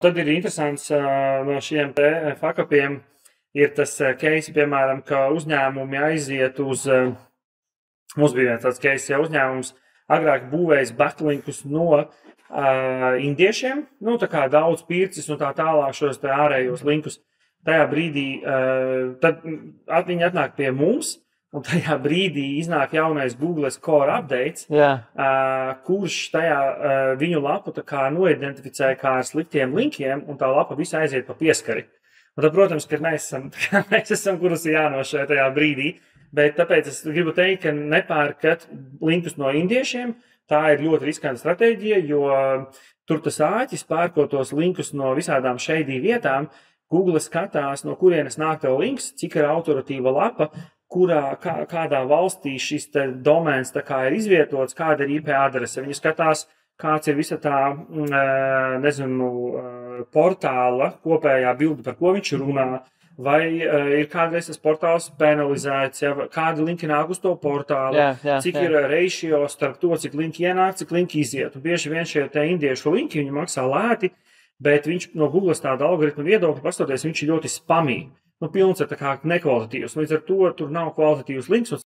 Tad ir interesants no šiem te fakapiem ir tas case, piemēram, ka uzņēmumi aiziet uz, mums bija tāds case, ja uzņēmums agrāk būvējis backlinkus no indiešiem, nu tā kā daudz pircis un tā tālāk šos te ārējos linkus. Tajā brīdī, tad viņi atnāk pie mums, un tajā brīdī iznāk jaunais Google Core updates, kurš tajā viņu lapu tā kā noidentificē kā ar sliktiem linkiem, un tā lapa visa aiziet pa pieskari. Un tad, protams, ka mēs esam kurus jānošē tajā brīdī, bet tāpēc es gribu teikt, ka nepērkat linkus no indiešiem, tā ir ļoti riskanta stratēģija, jo tur tas āķis pērkot tos linkus no visādām shady vietām, Google skatās, no kurienes nāk tev links, cik ir autoritīva lapa, kādā valstī šis domēns tā kā ir izvietots, kāda ir IP adrese. Viņi skatās, kāds ir visa tā, nezinu, portāla kopējā bilde, par ko viņš runā, vai ir kādreiz tas portāls penalizēts, ja, kādi linki nāk uz to portālu, cik ir ratio starp to, cik linki ienāk, cik linki iziet. Un bieži vien šie te indiešu linki, viņi maksā lēti, bet viņš no Google tāda algoritma viedokļa pastoties, viņš ir ļoti spamīgi. Nu, pilns ir tā kā nekvalitatīvs. Līdz ar to tur nav kvalitatīvs links.